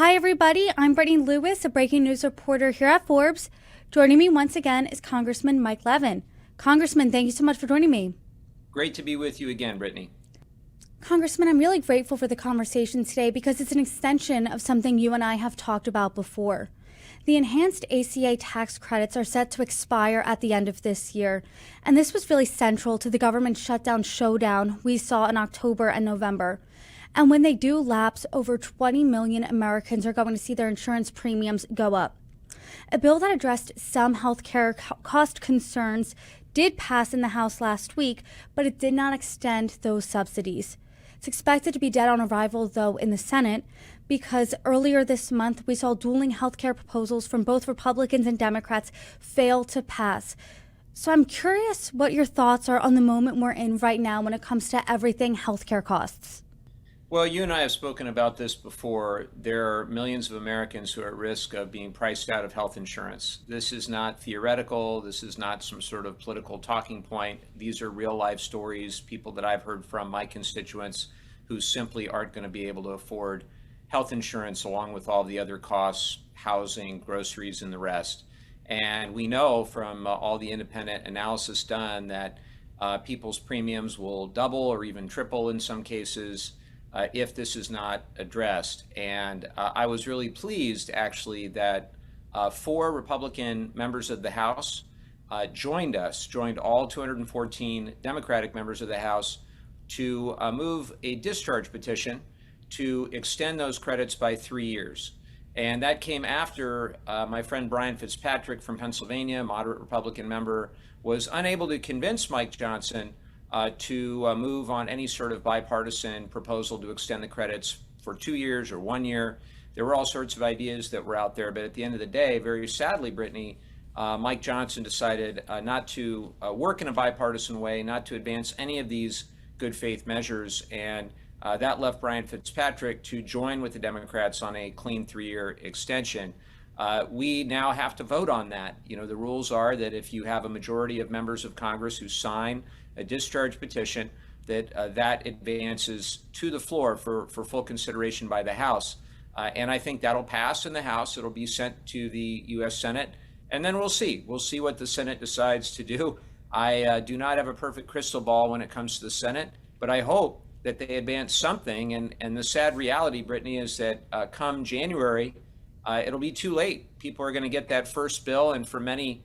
Hi, everybody. I'm Brittany Lewis, a breaking news reporter here at Forbes. Joining me once again is Congressman Mike Levin. Congressman, thank you so much for joining me. Great to be with you again, Brittany. Congressman, I'm really grateful for the conversation today because it's an extension of something you and I have talked about before. The enhanced ACA tax credits are set to expire at the end of this year, and this was really central to the government shutdown showdown we saw in October and November. And when they do lapse, over 20 million Americans are going to see their insurance premiums go up. A bill that addressed some healthcare cost concerns did pass in the House last week, but it did not extend those subsidies. It's expected to be dead on arrival, though, in the Senate, because earlier this month we saw dueling healthcare proposals from both Republicans and Democrats fail to pass. So I'm curious what your thoughts are on the moment we're in right now when it comes to everything healthcare costs. Well, you and I have spoken about this before. There are millions of Americans who are at risk of being priced out of health insurance. This is not theoretical. This is not some sort of political talking point. These are real life stories, people that I've heard from, my constituents, who simply aren't going to be able to afford health insurance along with all the other costs, housing, groceries, and the rest. And we know from all the independent analysis done that people's premiums will double or even triple in some cases if this is not addressed. And I was really pleased, actually, that 4 Republican members of the House joined all 214 Democratic members of the House to move a discharge petition to extend those credits by 3 years. And that came after my friend Brian Fitzpatrick from Pennsylvania, a moderate Republican member, was unable to convince Mike Johnson to move on any sort of bipartisan proposal to extend the credits for 2 years or 1 year. There were all sorts of ideas that were out there, but at the end of the day, very sadly, Brittany, Mike Johnson decided not to work in a bipartisan way, not to advance any of these good faith measures, and that left Brian Fitzpatrick to join with the Democrats on a clean 3-year extension. We now have to vote on that. You know, the rules are that if you have a majority of members of Congress who sign a discharge petition, that that advances to the floor for full consideration by the House. And I think that'll pass in the House. It'll be sent to the U.S. Senate, and then we'll see. We'll see what the Senate decides to do. I do not have a perfect crystal ball when it comes to the Senate, but I hope that they advance something. And the sad reality, Brittany, is that come January, it'll be too late. People are going to get that first bill, and for many,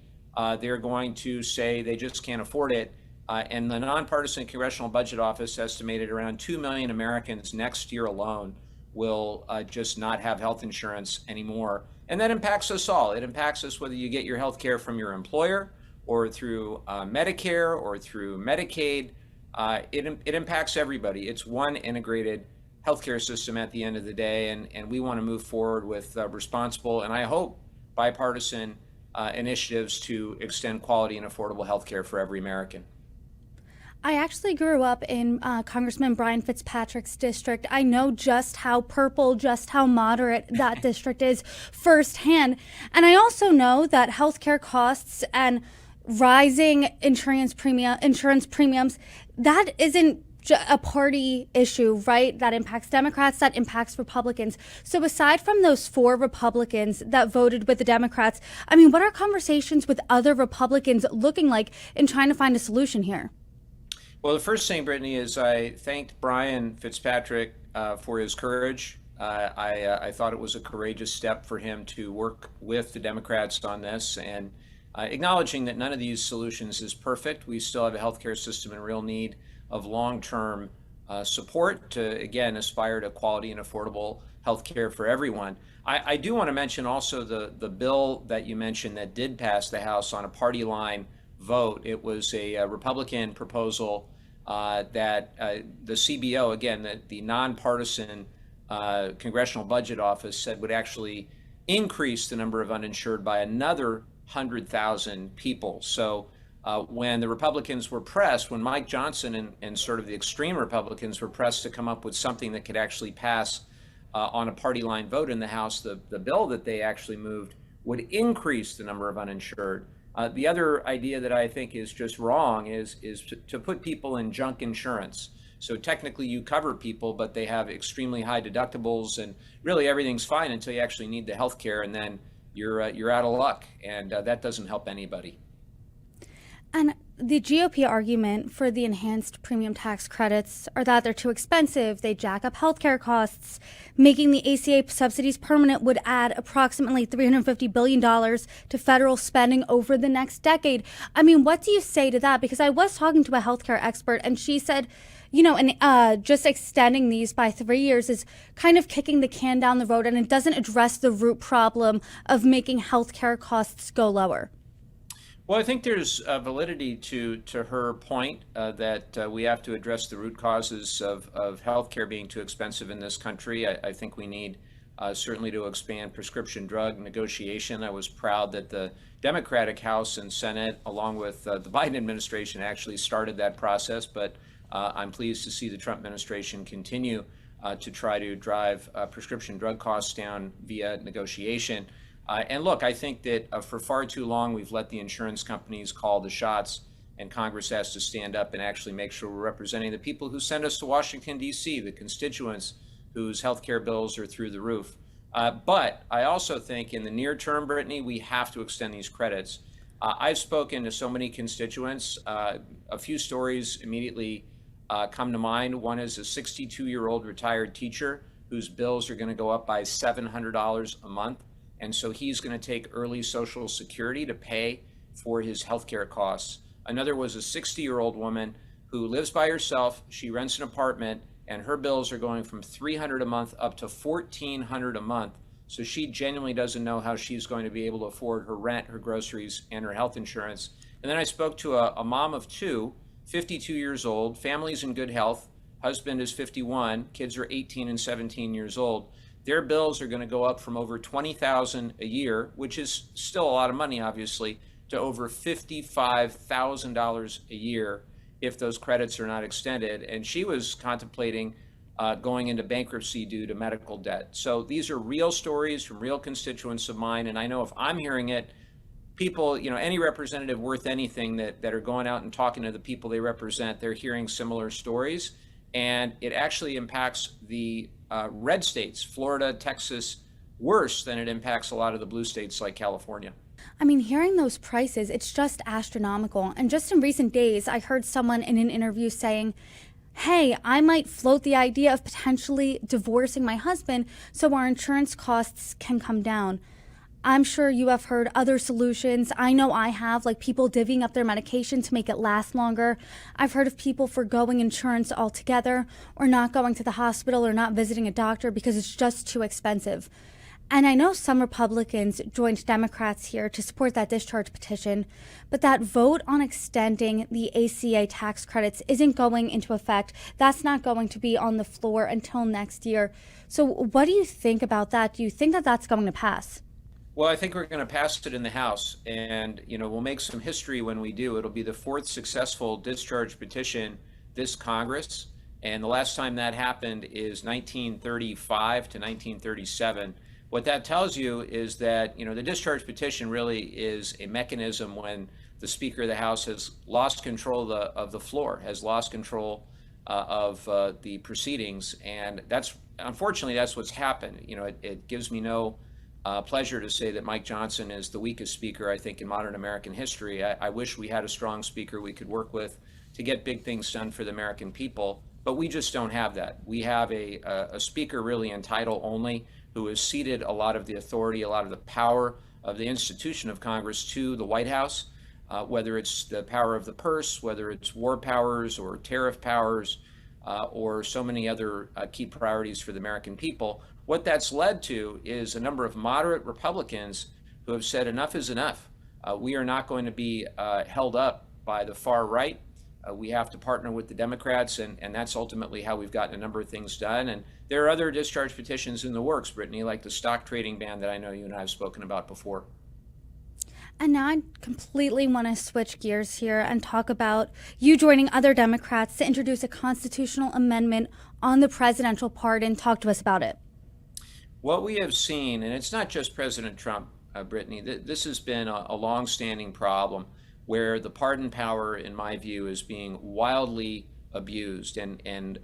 they're going to say they just can't afford it. And the nonpartisan Congressional Budget Office estimated around 2 million Americans next year alone will just not have health insurance anymore. And that impacts us all. It impacts us whether you get your health care from your employer or through Medicare or through Medicaid. It impacts everybody. It's one integrated healthcare system at the end of the day, and we want to move forward with responsible and I hope bipartisan initiatives to extend quality and affordable healthcare for every American. I actually grew up in Congressman Brian Fitzpatrick's district. I know just how purple, just how moderate that district is firsthand. And I also know that healthcare costs and rising insurance premiums, that isn't a party issue, right? That impacts Democrats, that impacts Republicans. So aside from those 4 Republicans that voted with the Democrats, I mean, what are conversations with other Republicans looking like in trying to find a solution here? Well, the first thing, Brittany, is I thanked Brian Fitzpatrick for his courage. I thought it was a courageous step for him to work with the Democrats on this, and acknowledging that none of these solutions is perfect. We still have a healthcare system in real need of long-term support to, again, aspire to quality and affordable healthcare for everyone. I do want to mention also the bill that you mentioned that did pass the House on a party line vote. It was a Republican proposal that the CBO, again, the nonpartisan Congressional Budget Office, said would actually increase the number of uninsured by another 100,000 people. So when the Republicans were pressed, when Mike Johnson and sort of the extreme Republicans were pressed to come up with something that could actually pass on a party line vote in the House, the bill that they actually moved would increase the number of uninsured. The other idea that I think is just wrong is to put people in junk insurance. So technically you cover people, but they have extremely high deductibles, and really everything's fine until you actually need the health care, and then you're out of luck, and that doesn't help anybody. And the GOP argument for the enhanced premium tax credits are that they're too expensive, they jack up healthcare costs. Making the ACA subsidies permanent would add approximately $350 billion to federal spending over the next decade. I mean, what do you say to that? Because I was talking to a healthcare expert, and she said, just extending these by 3 years is kind of kicking the can down the road, and it doesn't address the root problem of making healthcare costs go lower. Well, I think there's validity to her point that we have to address the root causes of healthcare being too expensive in this country. I think we need certainly to expand prescription drug negotiation. I was proud that the Democratic House and Senate, along with the Biden administration, actually started that process. But I'm pleased to see the Trump administration continue to try to drive prescription drug costs down via negotiation. And look, I think that for far too long, we've let the insurance companies call the shots, and Congress has to stand up and actually make sure we're representing the people who send us to Washington, D.C., the constituents whose health care bills are through the roof. But I also think in the near term, Brittany, we have to extend these credits. I've spoken to so many constituents. A few stories immediately come to mind. One is a 62-year-old retired teacher whose bills are going to go up by $700 a month. And so he's going to take early Social Security to pay for his healthcare costs. Another was a 60-year-old woman who lives by herself. She rents an apartment, and her bills are going from $300 a month up to $1,400 a month. So she genuinely doesn't know how she's going to be able to afford her rent, her groceries, and her health insurance. And then I spoke to a mom of two, 52 years old, family's in good health. Husband is 51, kids are 18 and 17 years old. Their bills are going to go up from over $20,000 a year, which is still a lot of money, obviously, to over $55,000 a year if those credits are not extended. And she was contemplating going into bankruptcy due to medical debt. So these are real stories from real constituents of mine. And I know if I'm hearing it, people, any representative worth anything that are going out and talking to the people they represent, they're hearing similar stories. And it actually impacts the red states, Florida, Texas, worse than it impacts a lot of the blue states like California. I mean, hearing those prices, it's just astronomical. And just in recent days, I heard someone in an interview saying, hey, I might float the idea of potentially divorcing my husband so our insurance costs can come down. I'm sure you have heard other solutions. I know I have, like people divvying up their medication to make it last longer. I've heard of people forgoing insurance altogether, or not going to the hospital or not visiting a doctor because it's just too expensive. And I know some Republicans joined Democrats here to support that discharge petition, but that vote on extending the ACA tax credits isn't going into effect. That's not going to be on the floor until next year. So what do you think about that? Do you think that that's going to pass? Well, I think we're going to pass it in the House, and we'll make some history when we do. It'll be the fourth successful discharge petition this Congress, and the last time that happened is 1935 to 1937. What that tells you is that the discharge petition really is a mechanism when the Speaker of the House has lost control of the floor, has lost control of the proceedings, and unfortunately that's what's happened. It gives me no pleasure to say that Mike Johnson is the weakest speaker, I think, in modern American history. I wish we had a strong speaker we could work with to get big things done for the American people, but we just don't have that. We have a speaker really in title only who has ceded a lot of the authority, a lot of the power of the institution of Congress to the White House, whether it's the power of the purse, whether it's war powers or tariff powers, or so many other key priorities for the American people. What that's led to is a number of moderate Republicans who have said enough is enough. We are not going to be held up by the far right. We have to partner with the Democrats, and that's ultimately how we've gotten a number of things done. And there are other discharge petitions in the works, Brittany, like the stock trading ban that I know you and I have spoken about before. And now I completely want to switch gears here and talk about you joining other Democrats to introduce a constitutional amendment on the presidential pardon. Talk to us about it. What we have seen, and it's not just President Trump, Brittany, this has been a long-standing problem where the pardon power, in my view, is being wildly abused and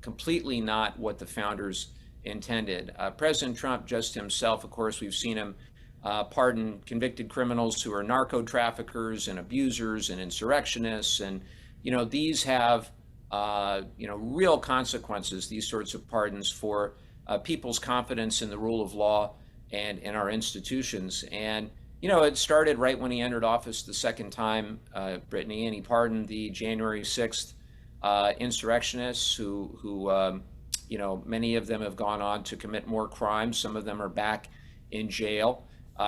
completely not what the founders intended. President Trump just himself, of course, we've seen him pardon convicted criminals who are narco traffickers and abusers and insurrectionists. And, these have, real consequences, these sorts of pardons for people's confidence in the rule of law and in our institutions. And, it started right when he entered office the second time, Brittany, and he pardoned the January 6th insurrectionists who many of them have gone on to commit more crimes. Some of them are back in jail.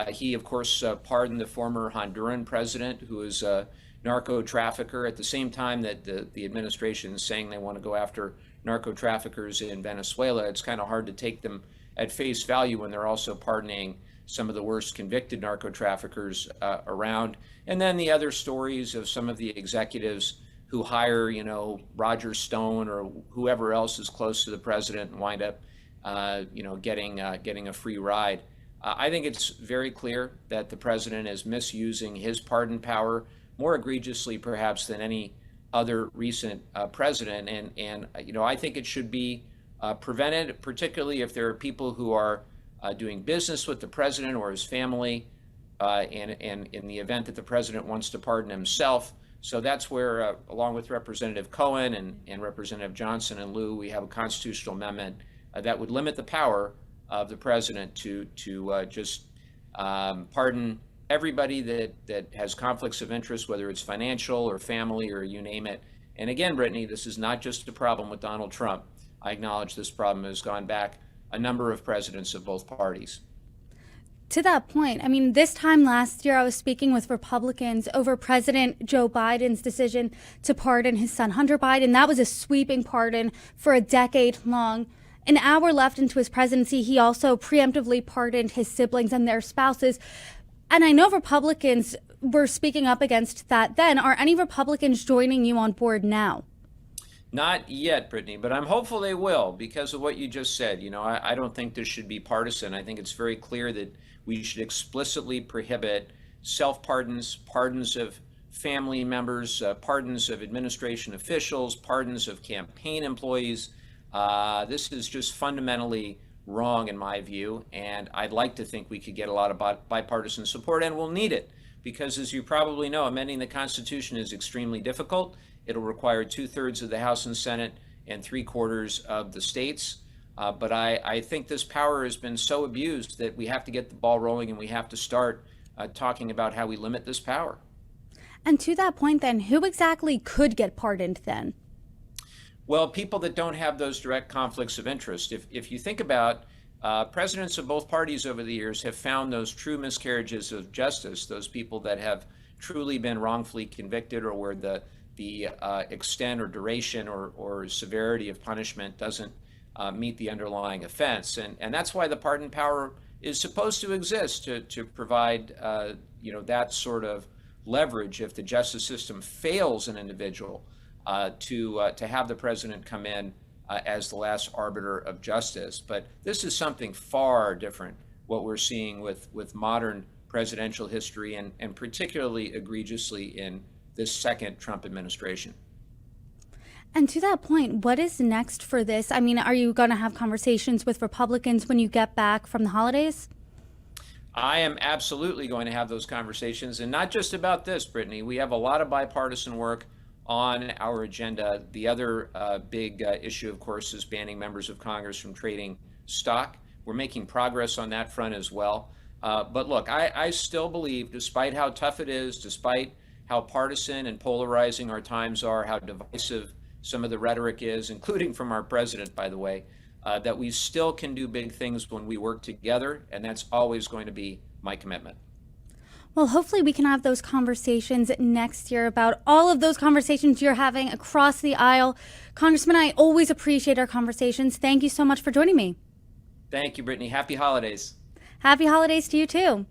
He, of course, pardoned the former Honduran president, who is a narco trafficker, at the same time that the administration is saying they want to go after narco traffickers in Venezuela. It's kind of hard to take them at face value when they're also pardoning some of the worst convicted narco traffickers around. And then the other stories of some of the executives who hire, Roger Stone or whoever else is close to the president and wind up, getting a free ride. I think it's very clear that the president is misusing his pardon power more egregiously, perhaps, than any other recent president. And I think it should be prevented, particularly if there are people who are doing business with the president or his family, and in the event that the president wants to pardon himself. So that's where, along with Representative Cohen and Representative Johnson and Lieu, we have a constitutional amendment that would limit the power of the president to just pardon everybody that has conflicts of interest, whether it's financial or family or you name it. And again, Brittany, this is not just a problem with Donald Trump. I acknowledge this problem has gone back a number of presidents of both parties. To that point, this time last year, I was speaking with Republicans over President Joe Biden's decision to pardon his son, Hunter Biden. That was a sweeping pardon for a decade long. An hour left into his presidency, he also preemptively pardoned his siblings and their spouses. And I know Republicans were speaking up against that then. Are any Republicans joining you on board now? Not yet, Brittany, but I'm hopeful they will because of what you just said. I don't think this should be partisan. I think it's very clear that we should explicitly prohibit self-pardons, pardons of family members, pardons of administration officials, pardons of campaign employees. This is just fundamentally wrong in my view, and I'd like to think we could get a lot of bipartisan support, and we'll need it because, as you probably know, amending the Constitution is extremely difficult. It'll require 2/3 of the House and Senate and 3/4 of the states. But I think this power has been so abused that we have to get the ball rolling and we have to start talking about how we limit this power. And to that point then, who exactly could get pardoned then? Well, people that don't have those direct conflicts of interest. If you think about presidents of both parties over the years have found those true miscarriages of justice, those people that have truly been wrongfully convicted or where the extent or duration or severity of punishment doesn't meet the underlying offense. And that's why the pardon power is supposed to exist to provide that sort of leverage if the justice system fails an individual to have the president come in as the last arbiter of justice. But this is something far different, what we're seeing with modern presidential history and particularly egregiously in this second Trump administration. And to that point, what is next for this? Are you going to have conversations with Republicans when you get back from the holidays? I am absolutely going to have those conversations, and not just about this, Brittany. We have a lot of bipartisan work on our agenda. The other big issue, of course, is banning members of Congress from trading stock. We're making progress on that front as well. But look, I still believe, despite how tough it is, despite how partisan and polarizing our times are, how divisive some of the rhetoric is, including from our president, by the way, that we still can do big things when we work together, and that's always going to be my commitment. Well, hopefully we can have those conversations next year about all of those conversations you're having across the aisle. Congressman, I always appreciate our conversations. Thank you so much for joining me. Thank you, Brittany. Happy holidays. Happy holidays to you, too.